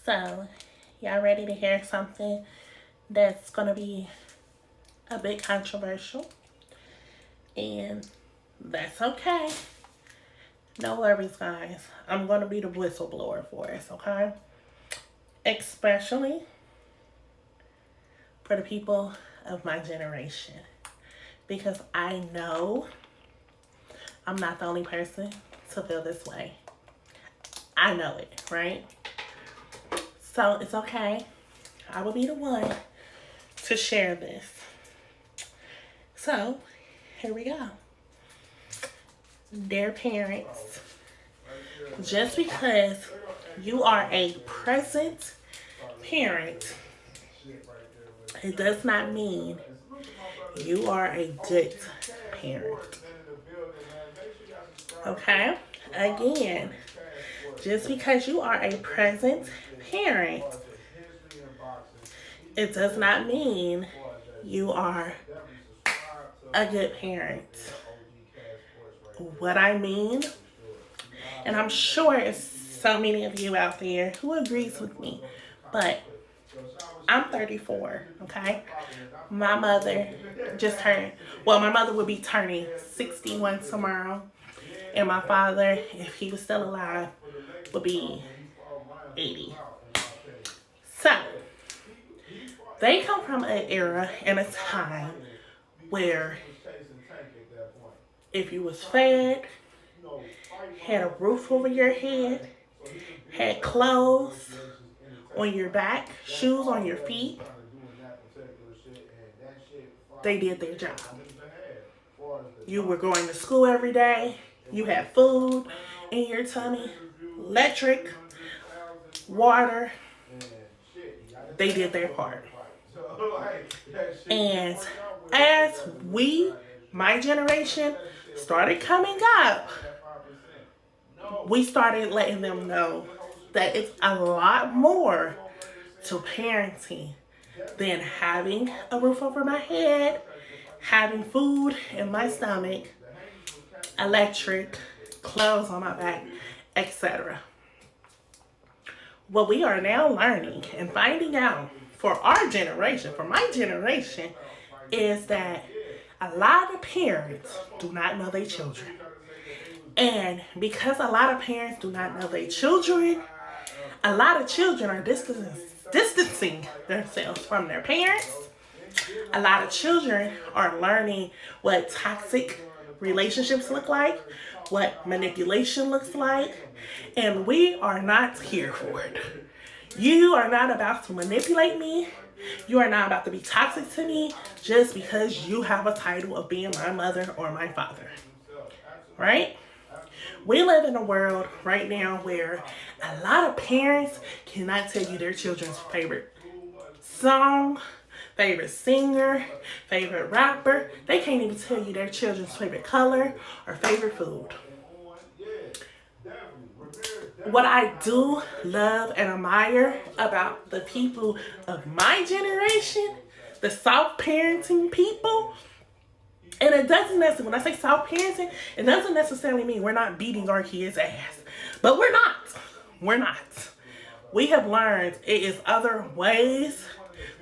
So, y'all ready to hear something that's going to be a bit controversial? And that's okay. No worries, guys. I'm going to be the whistleblower for us, okay? Especially for the people of my generation. Because I know I'm not the only person to feel this way. I know it, right? So it's okay. I will be the one to share this. So, here we go. Dear parents, just because you are a present parent, it does not mean you are a good parent. Okay? Again, just because you are a present parent, it does not mean you are a good parent. What I mean, and I'm sure it's so many of you out there who agrees with me, but I'm 34, okay? My mother just turned, well, my mother will be turning 61 tomorrow, and my father, if he was still alive, would be 80. So, they come from an era and a time where if you was fed, had a roof over your head, had clothes on your back, shoes on your feet, they did their job. You were going to school every day, you had food in your tummy, electric, water, they did their part. And as we, my generation, started coming up, we started letting them know that it's a lot more to parenting than having a roof over my head, having food in my stomach, electric, clothes on my back, etc. What we are now learning and finding out for our generation, for my generation, is that a lot of parents do not know their children. And because a lot of parents do not know their children, a lot of children are distancing themselves from their parents. A lot of children are learning what toxic relationships look like, what manipulation looks like, and we are not here for it. You are not about to manipulate me. You are not about to be toxic to me just because you have a title of being my mother or my father. Right? We live in a world right now where a lot of parents cannot tell you their children's favorite song, favorite singer, favorite rapper. They can't even tell you their children's favorite color or favorite food. What I do love and admire about the people of my generation, the soft parenting people, and it doesn't necessarily, when I say soft parenting, it doesn't necessarily mean we're not beating our kids' ass. But we're not. We're not. We have learned it is other ways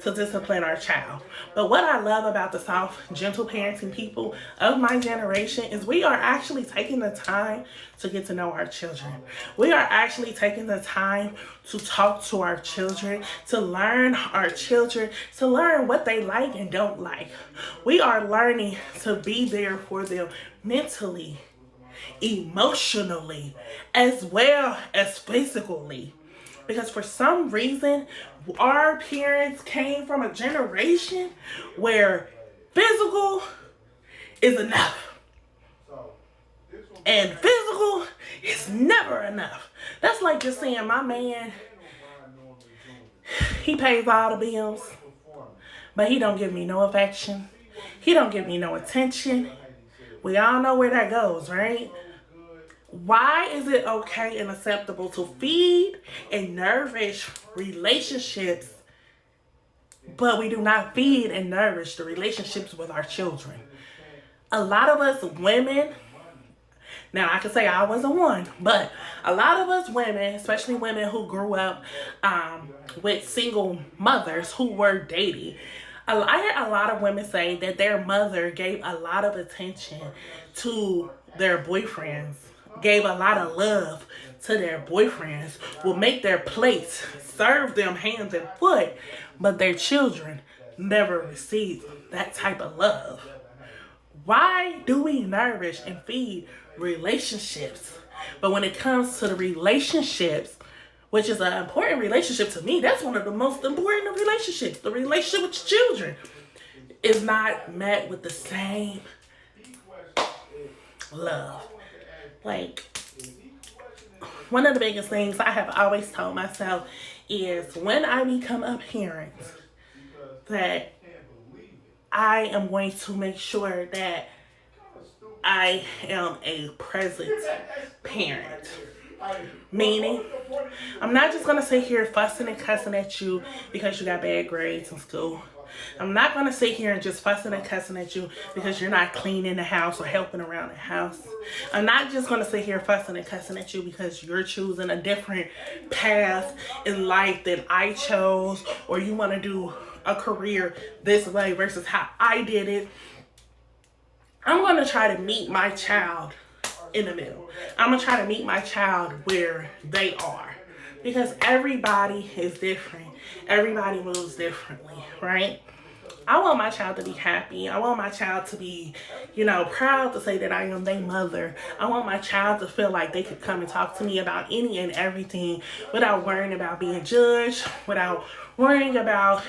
to discipline our child. But what I love about the soft, gentle parenting people of my generation is we are actually taking the time to get to know our children. We are actually taking the time to talk to our children, to learn our children, to learn what they like and don't like. We are learning to be there for them mentally, emotionally, as well as physically. Because for some reason, our parents came from a generation where physical is enough. And physical is never enough. That's like just saying my man, he pays all the bills, but he don't give me no affection. He don't give me no attention. We all know where that goes, right? Why is it okay and acceptable to feed and nourish relationships, but we do not feed and nourish the relationships with our children? A lot of us women Now, I can say I wasn't one, but a lot of us women, especially women who grew up with single mothers who were dating, I hear a lot of women say that their mother gave a lot of attention to their boyfriends, gave a lot of love to their boyfriends, will make their plates, serve them hands and foot, but their children never received that type of love. Why do we nourish and feed relationships? But when it comes to the relationships, which is an important relationship to me, that's one of the most important of relationships. The relationship with your children is not met with the same love. Like, one of the biggest things I have always told myself is when I become a parent, that I am going to make sure that I am a present parent. Meaning, I'm not just going to sit here fussing and cussing at you because you got bad grades in school. I'm not going to sit here and just fussing and cussing at you because you're not cleaning the house or helping around the house. I'm not just going to sit here fussing and cussing at you because you're choosing a different path in life than I chose, or you want to do a career this way versus how I did it. I'm going to try to meet my child in the middle. I'm going to try to meet my child where they are, because everybody is different. Everybody moves differently, right? I want my child to be happy. I want my child to be, proud to say that I am their mother. I want my child to feel like they could come and talk to me about any and everything without worrying about being judged, without worrying about,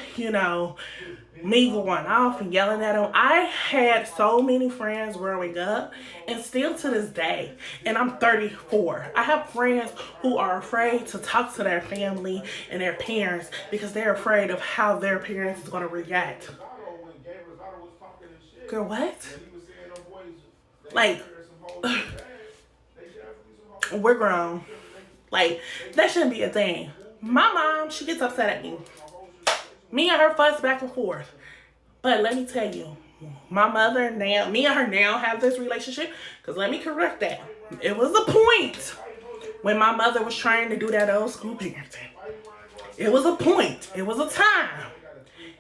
me going off and yelling at them. I had so many friends growing up, and still to this day, and I'm 34, I have friends who are afraid to talk to their family and their parents because they're afraid of how their parents is going to react. Girl, what? Like, we're grown. Like, that shouldn't be a thing. My mom, she gets upset at me. Me and her fuss back and forth. But let me tell you, my mother now, me and her now have this relationship, because let me correct that. It was a point when my mother was trying to do that old school parenting. It was a point. It was a time.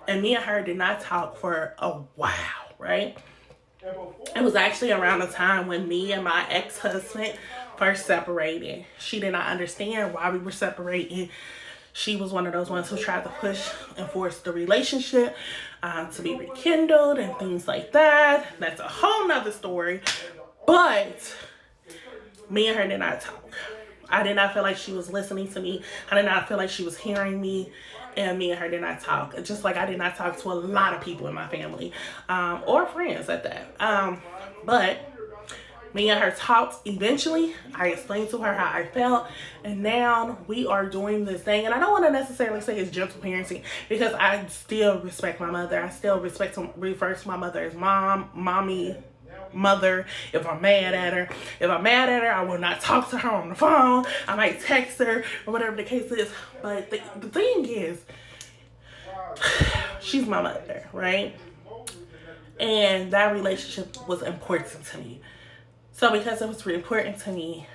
And me and her did not talk for a while, right? It was actually around the time when me and my ex-husband first separated. She did not understand why we were separating. She was one of those ones who tried to push and force the relationship to be rekindled and things like that. That's a whole nother story. But me and her did not talk. I did not feel like she was listening to me. I did not feel like she was hearing me. And me and her did not talk. Just like I did not talk to a lot of people in my family or friends at that. But me and her talked eventually. I explained to her how I felt, and now we are doing this thing. And I don't want to necessarily say it's gentle parenting, because I still respect my mother. I still refer to my mother as mom, mommy, mother. If I'm mad at her, I will not talk to her on the phone. I might text her or whatever the case is. But the thing is, she's my mother, right? And that relationship was important to me. So because it was important to me,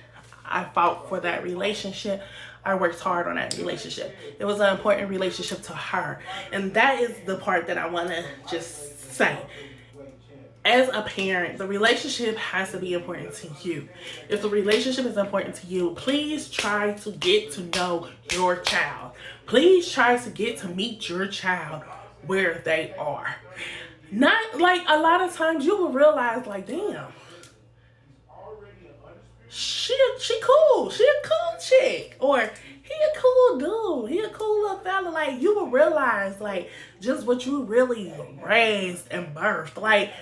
I fought for that relationship. I worked hard on that relationship. It was an important relationship to her. And that is the part that I want to just say. As a parent, the relationship has to be important to you. If the relationship is important to you, please try to get to know your child. Please try to get to meet your child where they are. Not like a lot of times you will realize, like, damn, she cool. She a cool chick. Or he a cool dude. He a cool little fella. Like, you will realize, like, just what you really raised and birthed. Like,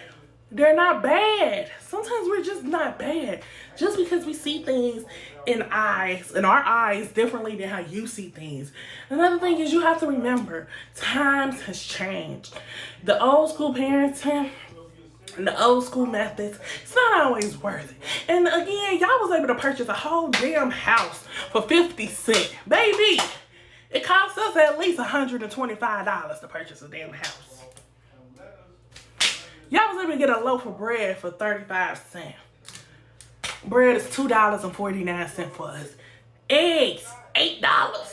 they're not bad. Sometimes we're just not bad. Just because we see things in our eyes differently than how you see things. Another thing is, you have to remember, times has changed. The old school parenting and the old school methods, it's not always worth it. And again, y'all was able to purchase a whole damn house for 50 cents. Baby, it cost us at least $125 to purchase a damn house. Y'all was able to get a loaf of bread for 35 cents. Bread is $2.49 for us. Eggs, $8.